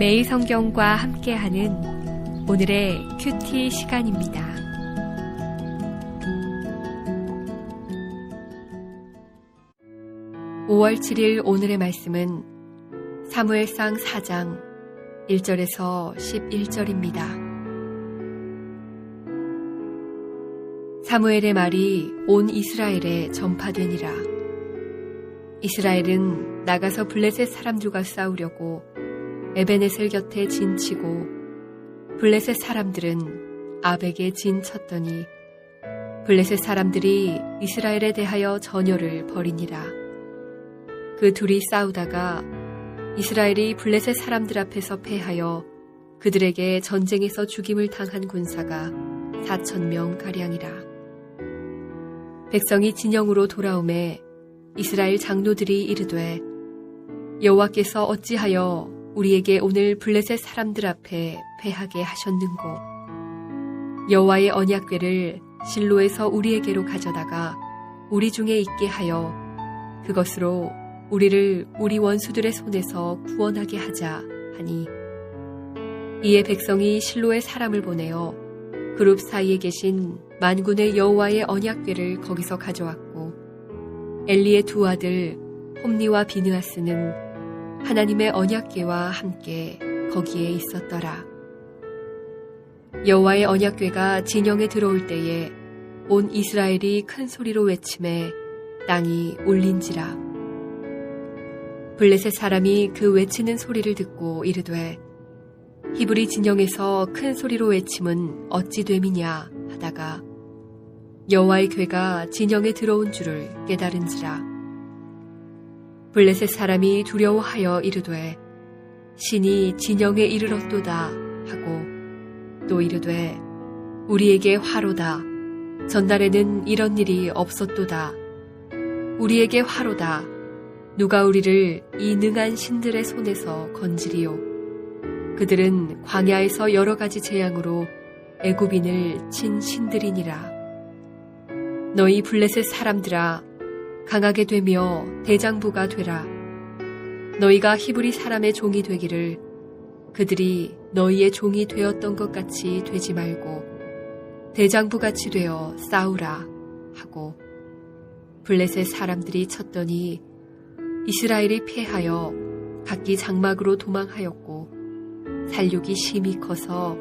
매일 성경과 함께하는 오늘의 큐티 시간입니다. (5월 7일) 오늘의 말씀은 사무엘상 4장 1절에서 11절입니다. 사무엘의 말이 온 이스라엘에 전파되니라. 이스라엘은 나가서 블레셋 사람들과 싸우려고 에베네셀 곁에 진치고 블레셋 사람들은 아벡에 진쳤더니 블레셋 사람들이 이스라엘에 대하여 전열을 벌이니라. 그 둘이 싸우다가 이스라엘이 블레셋 사람들 앞에서 패하여 그들에게 전쟁에서 죽임을 당한 군사가 4,000명가량이라. 백성이 진영으로 돌아오매 이스라엘 장로들이 이르되 여호와께서 어찌하여 우리에게 오늘 블레셋 사람들 앞에 패하게 하셨는고 여호와의 언약궤를 실로에서 우리에게로 가져다가 우리 중에 있게 하여 그것으로 우리를 우리 원수들의 손에서 구원하게 하자 하니 이에 백성이 실로에 사람을 보내어 그룹 사이에 계신 만군의 여호와의 언약궤를 거기서 가져왔고 엘리의 두 아들 홈니와 비느하스는 하나님의 언약궤와 함께 거기에 있었더라. 여호와의 언약궤가 진영에 들어올 때에 온 이스라엘이 큰 소리로 외치매 땅이 울린지라. 블레셋 사람이 그 외치는 소리를 듣고 이르되 히브리 진영에서 큰 소리로 외침은 어찌 됨이냐 하다가 여호와의 궤가 진영에 들어온 줄을 깨달은지라. 블레셋 사람이 두려워하여 이르되 신이 진영에 이르렀도다 하고 또 이르되 우리에게 화로다. 전날에는 이런 일이 없었도다. 우리에게 화로다. 누가 우리를 이 능한 신들의 손에서 건지리요. 그들은 광야에서 여러 가지 재앙으로 애굽인을 친 신들이니라. 너희 블레셋 사람들아 강하게 되며 대장부가 되라. 너희가 히브리 사람의 종이 되기를 그들이 너희의 종이 되었던 것 같이 되지 말고 대장부같이 되어 싸우라 하고 블레셋 사람들이 쳤더니 이스라엘이 패하여 각기 장막으로 도망하였고 살육이 심히 커서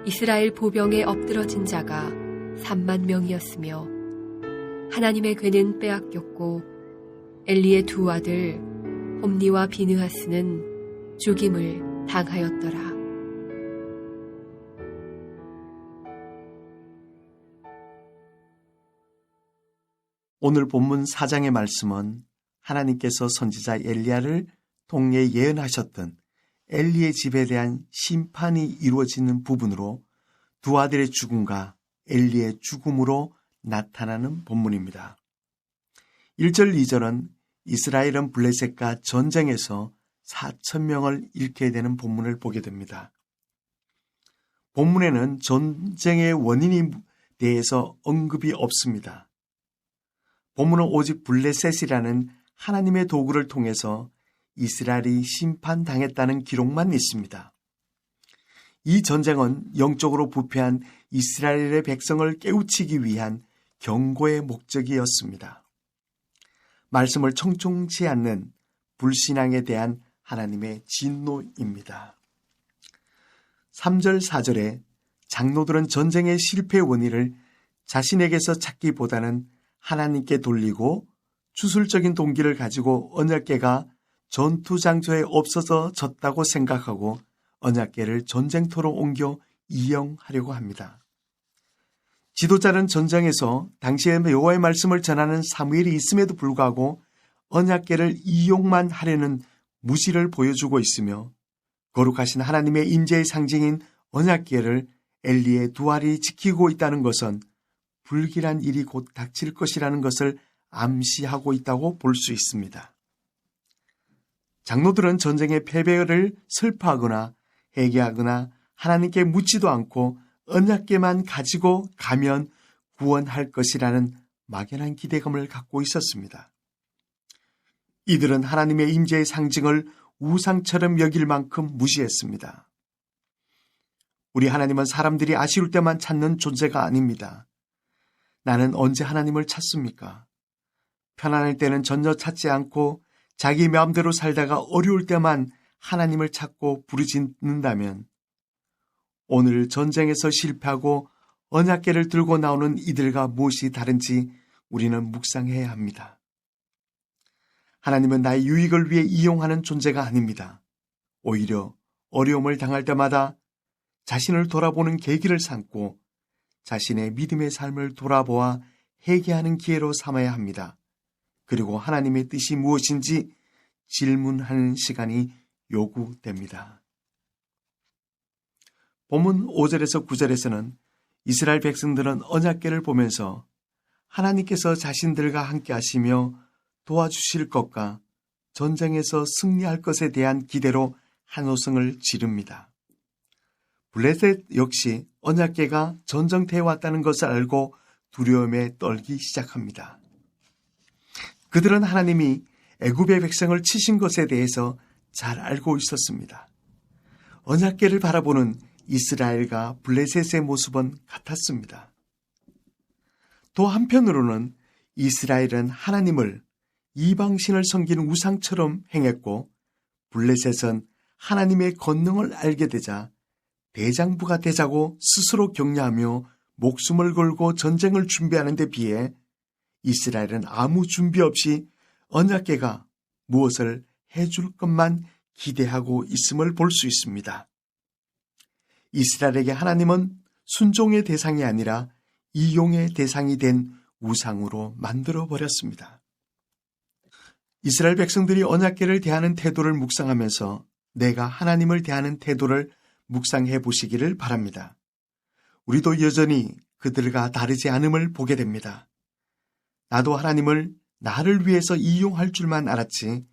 이스라엘 보병에 엎드러진 자가 3만 명이었으며 하나님의 궤는 빼앗겼고 엘리의 두 아들 홈니와 비느하스는 죽임을 당하였더라. 오늘 본문 4장의 말씀은 하나님께서 선지자 엘리야를 통해 예언하셨던 엘리의 집에 대한 심판이 이루어지는 부분으로 두 아들의 죽음과 엘리의 죽음으로 나타나는 본문입니다. 1절, 2절은 이스라엘은 블레셋과 전쟁에서 4,000명을 잃게 되는 본문을 보게 됩니다. 본문에는 전쟁의 원인에 대해서 언급이 없습니다. 본문은 오직 블레셋이라는 하나님의 도구를 통해서 이스라엘이 심판당했다는 기록만 있습니다. 이 전쟁은 영적으로 부패한 이스라엘의 백성을 깨우치기 위한 경고의 목적이었습니다. 말씀을 청종치 않는 불신앙에 대한 하나님의 진노입니다. 3절, 4절에 장로들은 전쟁의 실패 원인을 자신에게서 찾기보다는 하나님께 돌리고 주술적인 동기를 가지고 언약궤가 전투 장소에 없어서 졌다고 생각하고 언약궤를 전쟁터로 옮겨 이용하려고 합니다. 지도자는 전장에서 당시에 여호와의 말씀을 전하는 사무엘이 있음에도 불구하고 언약궤를 이용만 하려는 무시를 보여주고 있으며 거룩하신 하나님의 임재의 상징인 언약궤를 엘리의 두 알이 지키고 있다는 것은 불길한 일이 곧 닥칠 것이라는 것을 암시하고 있다고 볼 수 있습니다. 장로들은 전쟁의 패배를 슬퍼하거나 회개하거나 하나님께 묻지도 않고 언약궤만 가지고 가면 구원할 것이라는 막연한 기대감을 갖고 있었습니다. 이들은 하나님의 임재의 상징을 우상처럼 여길 만큼 무시했습니다. 우리 하나님은 사람들이 아쉬울 때만 찾는 존재가 아닙니다. 나는 언제 하나님을 찾습니까? 편안할 때는 전혀 찾지 않고 자기 마음대로 살다가 어려울 때만 하나님을 찾고 부르짖는다면 오늘 전쟁에서 실패하고 언약궤를 들고 나오는 이들과 무엇이 다른지 우리는 묵상해야 합니다. 하나님은 나의 유익을 위해 이용하는 존재가 아닙니다. 오히려 어려움을 당할 때마다 자신을 돌아보는 계기를 삼고 자신의 믿음의 삶을 돌아보아 회개하는 기회로 삼아야 합니다. 그리고 하나님의 뜻이 무엇인지 질문하는 시간이 요구됩니다. 본문 5절에서 9절에서는 이스라엘 백성들은 언약궤를 보면서 하나님께서 자신들과 함께 하시며 도와주실 것과 전쟁에서 승리할 것에 대한 기대로 한호성을 지릅니다. 블레셋 역시 언약궤가 전쟁터에 왔다는 것을 알고 두려움에 떨기 시작합니다. 그들은 하나님이 애굽의 백성을 치신 것에 대해서 잘 알고 있었습니다. 언약궤를 바라보는 이스라엘과 블레셋의 모습은 같았습니다. 또 한편으로는 이스라엘은 하나님을 이방신을 섬기는 우상처럼 행했고 블레셋은 하나님의 권능을 알게 되자 대장부가 되자고 스스로 격려하며 목숨을 걸고 전쟁을 준비하는 데 비해 이스라엘은 아무 준비 없이 언약궤가 무엇을 해줄 것만 기대하고 있음을 볼 수 있습니다. 이스라엘에게 하나님은 순종의 대상이 아니라 이용의 대상이 된 우상으로 만들어 버렸습니다. 이스라엘 백성들이 언약궤를 대하는 태도를 묵상하면서 내가 하나님을 대하는 태도를 묵상해 보시기를 바랍니다. 우리도 여전히 그들과 다르지 않음을 보게 됩니다. 나도 하나님을 나를 위해서 이용할 줄만 알았지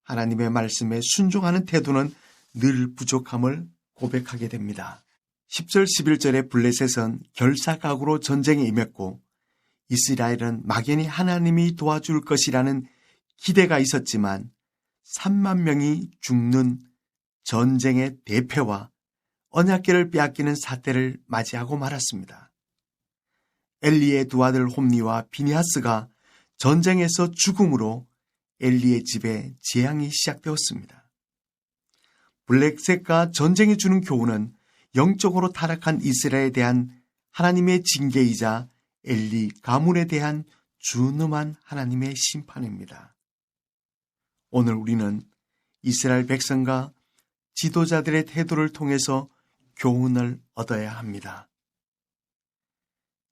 하나님의 말씀에 순종하는 태도는 늘 부족함을 고백하게 됩니다. 10절 11절에 블레셋은 결사각오로 전쟁에 임했고 이스라엘은 막연히 하나님이 도와줄 것이라는 기대가 있었지만 3만 명이 죽는 전쟁의 대패와 언약궤를 빼앗기는 사태를 맞이하고 말았습니다. 엘리의 두 아들 홈니와 비니하스가 전쟁에서 죽음으로 엘리의 집에 재앙이 시작되었습니다. 블레셋과 전쟁이 주는 교훈은 영적으로 타락한 이스라엘에 대한 하나님의 징계이자 엘리 가문에 대한 준엄한 하나님의 심판입니다. 오늘 우리는 이스라엘 백성과 지도자들의 태도를 통해서 교훈을 얻어야 합니다.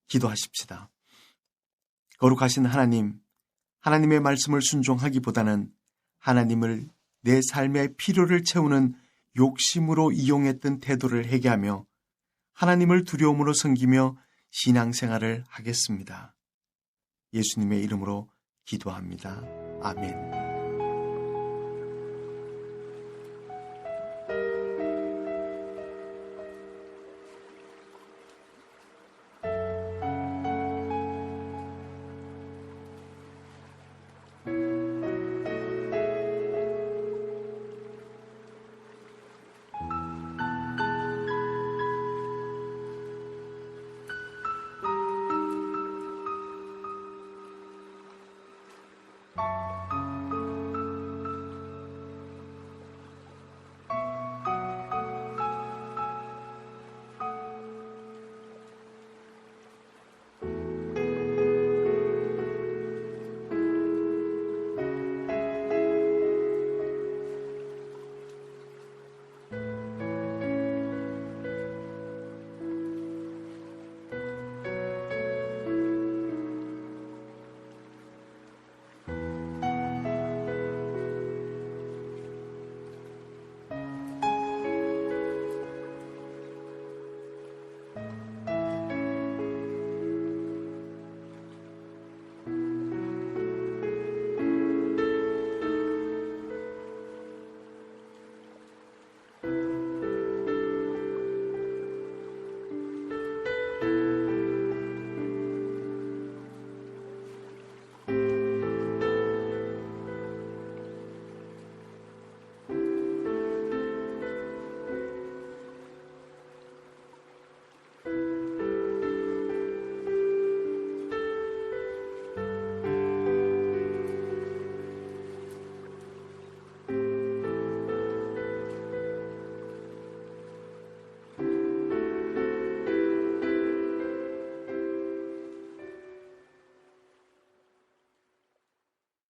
기도하십시다. 거룩하신 하나님, 하나님의 말씀을 순종하기보다는 하나님을 내 삶의 필요를 채우는 욕심으로 이용했던 태도를 회개하며 하나님을 두려움으로 섬기며 신앙생활을 하겠습니다. 예수님의 이름으로 기도합니다. 아멘.